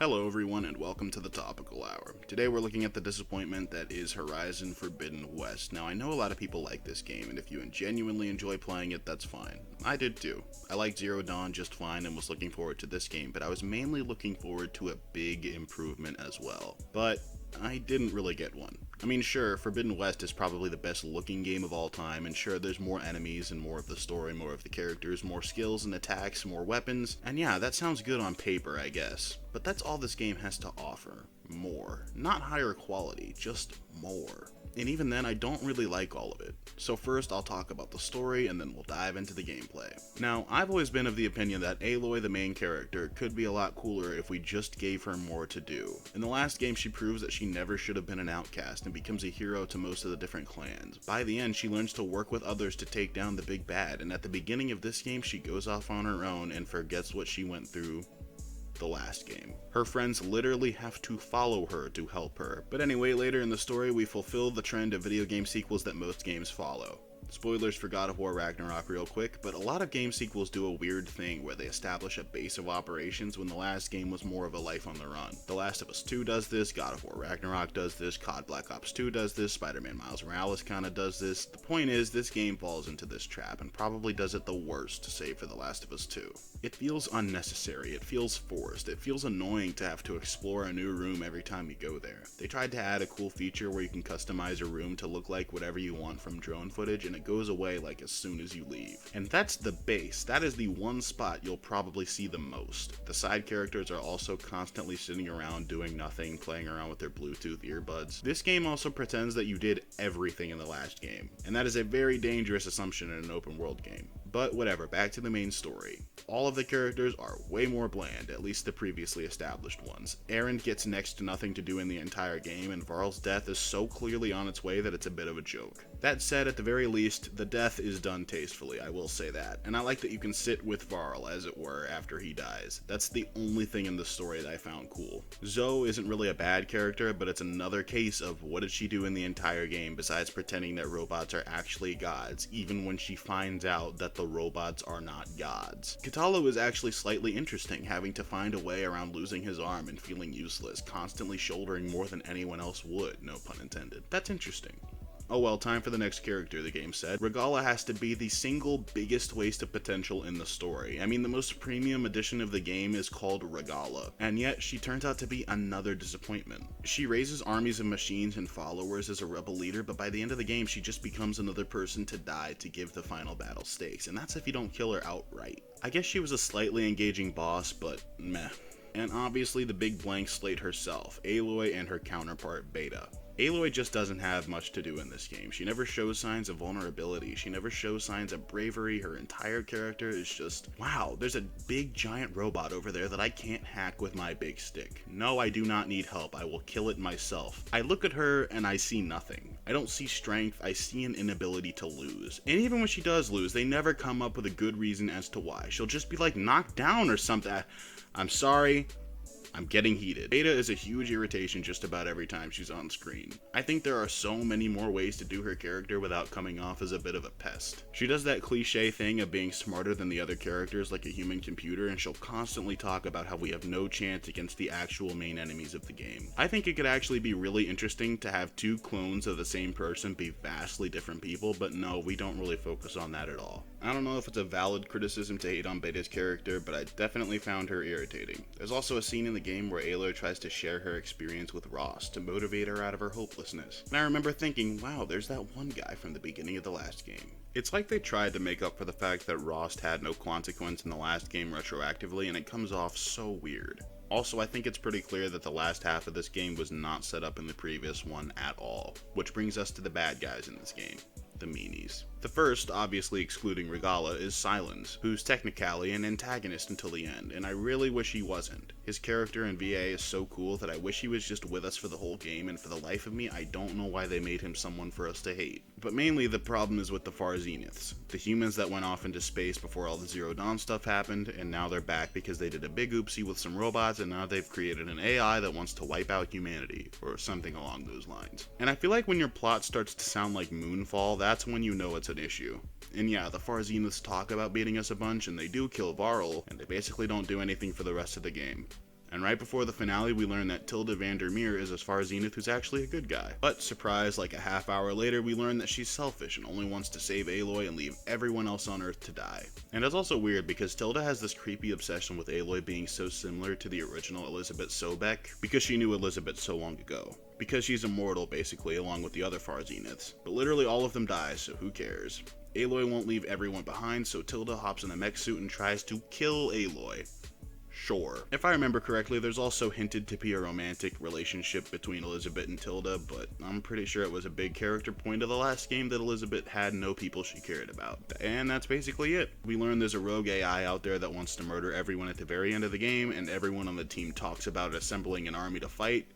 Hello everyone and welcome to the Topical Hour. Today we're looking at the disappointment that is Horizon Forbidden West. Now I know a lot of people like this game, and if you genuinely enjoy playing it, that's fine. I did too. I liked Zero Dawn just fine and was looking forward to this game, but I was mainly looking forward to a big improvement as well. But I didn't really get one. I mean, sure, Forbidden West is probably the best looking game of all time, and sure, there's more enemies and more of the story, more of the characters, more skills and attacks, more weapons, and yeah, that sounds good on paper, I guess. But that's all this game has to offer. More. Not higher quality, just more. And even then, I don't really like all of it. So first, I'll talk about the story, and then we'll dive into the gameplay. Now, I've always been of the opinion that Aloy, the main character, could be a lot cooler if we just gave her more to do. In the last game, she proves that she never should have been an outcast and becomes a hero to most of the different clans. By the end, she learns to work with others to take down the big bad, and at the beginning of this game, she goes off on her own and forgets what she went through the last game. Her friends literally have to follow her to help her. But anyway, later in the story, we fulfill the trend of video game sequels that most games follow. Spoilers for God of War Ragnarok real quick, but a lot of game sequels do a weird thing where they establish a base of operations when the last game was more of a life on the run. The Last of Us 2 does this, God of War Ragnarok does this, COD Black Ops 2 does this, Spider-Man Miles Morales kinda does this. The point is, this game falls into this trap and probably does it the worst, save for The Last of Us 2. It feels unnecessary, it feels forced, it feels annoying to have to explore a new room every time you go there. They tried to add a cool feature where you can customize a room to look like whatever you want from drone footage, and it goes away like as soon as you leave. And that's the base. That is the one spot you'll probably see the most. The side characters are also constantly sitting around doing nothing, playing around with their Bluetooth earbuds. This game also pretends that you did everything in the last game, and that is a very dangerous assumption in an open world game. But whatever, back to the main story. All of the characters are way more bland, at least the previously established ones. Aaron gets next to nothing to do in the entire game, and Varl's death is so clearly on its way that it's a bit of a joke. That said, at the very least, the death is done tastefully, I will say that. And I like that you can sit with Varl, as it were, after he dies. That's the only thing in the story that I found cool. Zoe isn't really a bad character, but it's another case of what did she do in the entire game besides pretending that robots are actually gods, even when she finds out that the robots are not gods. Kitalo is actually slightly interesting, having to find a way around losing his arm and feeling useless, constantly shouldering more than anyone else would, no pun intended. That's interesting. Oh well, time for the next character, the game said. Regala has to be the single biggest waste of potential in the story. I mean, the most premium edition of the game is called Regala, and yet she turns out to be another disappointment. She raises armies of machines and followers as a rebel leader, but by the end of the game she just becomes another person to die to give the final battle stakes, and that's if you don't kill her outright. I guess she was a slightly engaging boss, but meh. And obviously the big blank slate herself, Aloy and her counterpart Beta. Aloy just doesn't have much to do in this game. She never shows signs of vulnerability, she never shows signs of bravery, her entire character is just, wow, there's a big giant robot over there that I can't hack with my big stick. No, I do not need help, I will kill it myself. I look at her and I see nothing. I don't see strength, I see an inability to lose. And even when she does lose, they never come up with a good reason as to why. She'll just be like knocked down or something. I'm sorry, I'm getting heated. Beta is a huge irritation just about every time she's on screen. I think there are so many more ways to do her character without coming off as a bit of a pest. She does that cliche thing of being smarter than the other characters like a human computer, and she'll constantly talk about how we have no chance against the actual main enemies of the game. I think it could actually be really interesting to have two clones of the same person be vastly different people, but no, we don't really focus on that at all. I don't know if it's a valid criticism to hate on Beta's character, but I definitely found her irritating. There's also a scene in the game where Aloy tries to share her experience with Ross to motivate her out of her hopelessness. And I remember thinking, wow, there's that one guy from the beginning of the last game. It's like they tried to make up for the fact that Ross had no consequence in the last game retroactively, and it comes off so weird. Also, I think it's pretty clear that the last half of this game was not set up in the previous one at all, which brings us to the bad guys in this game. The meanies. The first, obviously excluding Regala, is Silence, who's technically an antagonist until the end, and I really wish he wasn't. His character in VA is so cool that I wish he was just with us for the whole game, and for the life of me, I don't know why they made him someone for us to hate. But mainly the problem is with the Far Zeniths, the humans that went off into space before all the Zero Dawn stuff happened, and now they're back because they did a big oopsie with some robots, and now they've created an AI that wants to wipe out humanity, or something along those lines. And I feel like when your plot starts to sound like Moonfall, that's when you know it's an issue. And yeah, the Far Zeniths talk about beating us a bunch, and they do kill Varl, and they basically don't do anything for the rest of the game. And right before the finale, we learn that Tilda Vandermeer is, as far as Zenith, who's actually a good guy. But surprise, like a half hour later, we learn that she's selfish and only wants to save Aloy and leave everyone else on Earth to die. And it's also weird because Tilda has this creepy obsession with Aloy being so similar to the original Elizabeth Sobek because she knew Elizabeth so long ago. Because she's immortal, basically, along with the other Far Zeniths. But literally all of them die, so who cares? Aloy won't leave everyone behind, so Tilda hops in a mech suit and tries to kill Aloy. Sure. If I remember correctly, there's also hinted to be a romantic relationship between Elizabeth and Tilda, but I'm pretty sure it was a big character point of the last game that Elizabeth had no people she cared about. And that's basically it. We learn there's a rogue AI out there that wants to murder everyone at the very end of the game, and everyone on the team talks about assembling an army to fight,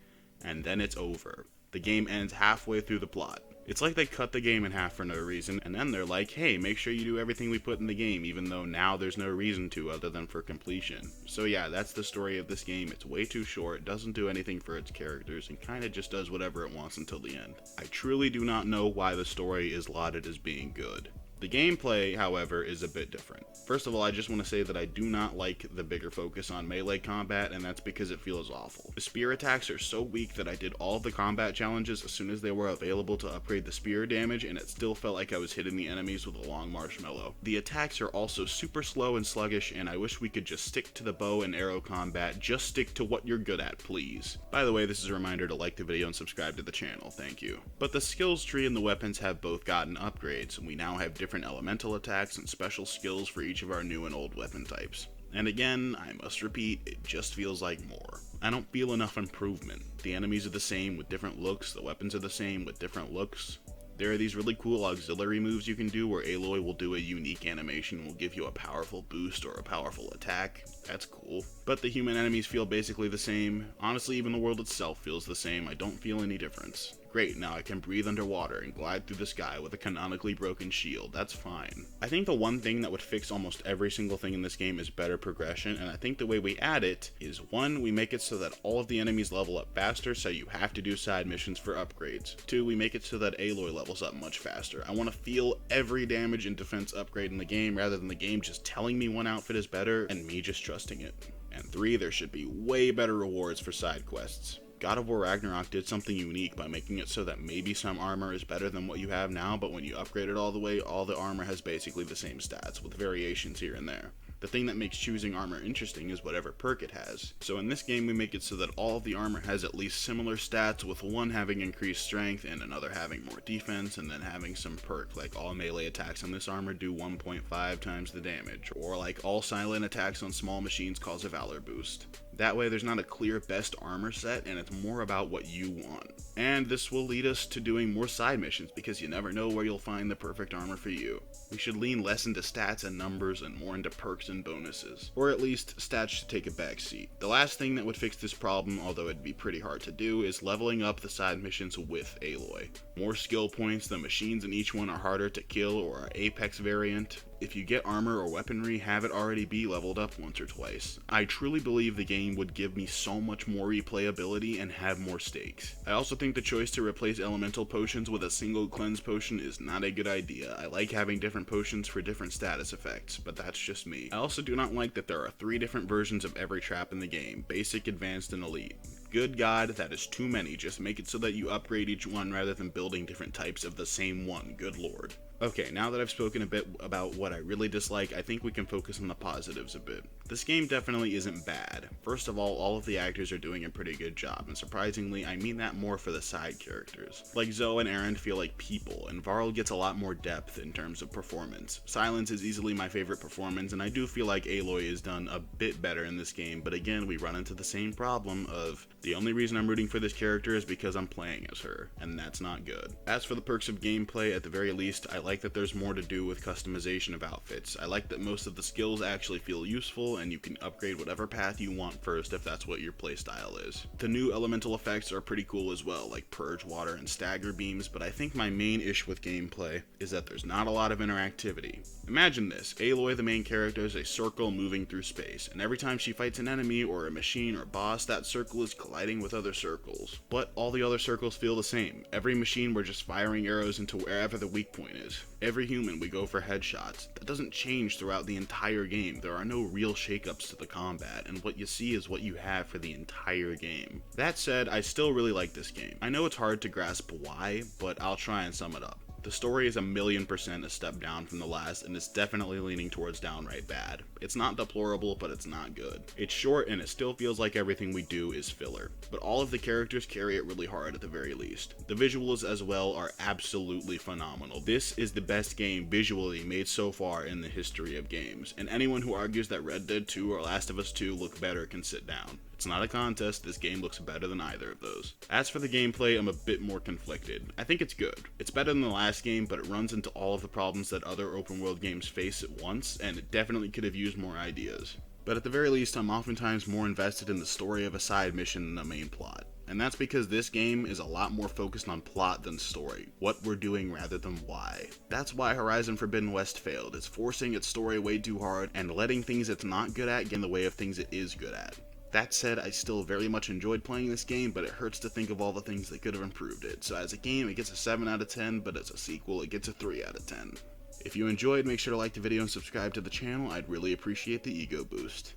and then it's over. The game ends halfway through the plot. It's like they cut the game in half for no reason, and then they're like, hey, make sure you do everything we put in the game, even though now there's no reason to other than for completion. So yeah, that's the story of this game. It's way too short, doesn't do anything for its characters, and kinda just does whatever it wants until the end. I truly do not know why the story is lauded as being good. The gameplay, however, is a bit different. First of all, I just want to say that I do not like the bigger focus on melee combat, and that's because it feels awful. The spear attacks are so weak that I did all of the combat challenges as soon as they were available to upgrade the spear damage, and it still felt like I was hitting the enemies with a long marshmallow. The attacks are also super slow and sluggish, and I wish we could just stick to the bow and arrow combat. Just stick to what you're good at, please. By the way, this is a reminder to like the video and subscribe to the channel, thank you. But the skills tree and the weapons have both gotten upgrades, and we now have different elemental attacks and special skills for each of our new and old weapon types. And again, I must repeat, it just feels like more. I don't feel enough improvement. The enemies are the same with different looks, the weapons are the same with different looks. There are these really cool auxiliary moves you can do where Aloy will do a unique animation and will give you a powerful boost or a powerful attack. That's cool. But the human enemies feel basically the same. Honestly, even the world itself feels the same. I don't feel any difference. Great, now I can breathe underwater and glide through the sky with a canonically broken shield. That's fine. I think the one thing that would fix almost every single thing in this game is better progression, and I think the way we add it is 1, we make it so that all of the enemies level up faster, so you have to do side missions for upgrades. 2, we make it so that Aloy levels up much faster. I want to feel every damage and defense upgrade in the game rather than the game just telling me one outfit is better and me just trusting it. And 3, there should be way better rewards for side quests. God of War Ragnarok did something unique by making it so that maybe some armor is better than what you have now, but when you upgrade it all the way, all the armor has basically the same stats, with variations here and there. The thing that makes choosing armor interesting is whatever perk it has. So in this game we make it so that all of the armor has at least similar stats, with one having increased strength and another having more defense, and then having some perk, like all melee attacks on this armor do 1.5 times the damage, or like all silent attacks on small machines cause a valor boost. That way there's not a clear best armor set, and it's more about what you want. And this will lead us to doing more side missions, because you never know where you'll find the perfect armor for you. We should lean less into stats and numbers and more into perks and bonuses. Or at least, stats should take a back seat. The last thing that would fix this problem, although it'd be pretty hard to do, is leveling up the side missions with Aloy. More skill points, the machines in each one are harder to kill or are Apex variant. If you get armor or weaponry, have it already be leveled up once or twice. I truly believe the game would give me so much more replayability and have more stakes. I also think the choice to replace elemental potions with a single cleanse potion is not a good idea. I like having different potions for different status effects, but that's just me. I also do not like that there are 3 different versions of every trap in the game: basic, advanced, and elite. Good God, that is too many. Just make it so that you upgrade each one rather than building different types of the same one. Good lord. Okay, now that I've spoken a bit about what I really dislike, I think we can focus on the positives a bit. This game definitely isn't bad. First of all of the actors are doing a pretty good job, and surprisingly, I mean that more for the side characters. Like Zoe and Aaron feel like people, and Varl gets a lot more depth in terms of performance. Silence is easily my favorite performance, and I do feel like Aloy is done a bit better in this game, but again, we run into the same problem of the only reason I'm rooting for this character is because I'm playing as her, and that's not good. As for the perks of gameplay, at the very least, I like that there's more to do with customization of outfits. I like that most of the skills actually feel useful, and you can upgrade whatever path you want first if that's what your playstyle is. The new elemental effects are pretty cool as well, like Purge Water and Stagger Beams, but I think my main issue with gameplay is that there's not a lot of interactivity. Imagine this: Aloy, the main character, is a circle moving through space, and every time she fights an enemy or a machine or boss, that circle is colliding with other circles. But all the other circles feel the same. Every machine, we're just firing arrows into wherever the weak point is. Every human, we go for headshots. That doesn't change throughout the entire game. There are no real shakeups to the combat, and what you see is what you have for the entire game. That said, I still really like this game. I know it's hard to grasp why, but I'll try and sum it up. The story is 1,000,000% a step down from the last, and it's definitely leaning towards downright bad. It's not deplorable, but it's not good. It's short, and it still feels like everything we do is filler. But all of the characters carry it really hard at the very least. The visuals as well are absolutely phenomenal. This is the best game visually made so far in the history of games, and anyone who argues that Red Dead 2 or Last of Us 2 look better can sit down. It's not a contest, this game looks better than either of those. As for the gameplay, I'm a bit more conflicted. I think it's good. It's better than the last game, but it runs into all of the problems that other open world games face at once, and it definitely could have used more ideas. But at the very least, I'm oftentimes more invested in the story of a side mission than the main plot. And that's because this game is a lot more focused on plot than story, what we're doing rather than why. That's why Horizon Forbidden West failed. It's forcing its story way too hard and letting things it's not good at get in the way of things it is good at. That said, I still very much enjoyed playing this game, but it hurts to think of all the things that could have improved it. So as a game, it gets a 7 out of 10, but as a sequel, it gets a 3 out of 10. If you enjoyed, make sure to like the video and subscribe to the channel. I'd really appreciate the ego boost.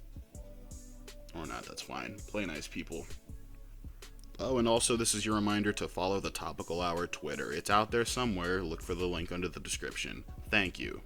Or not, that's fine. Play nice, people. Oh, and also this is your reminder to follow the Topical Hour Twitter. It's out there somewhere. Look for the link under the description. Thank you.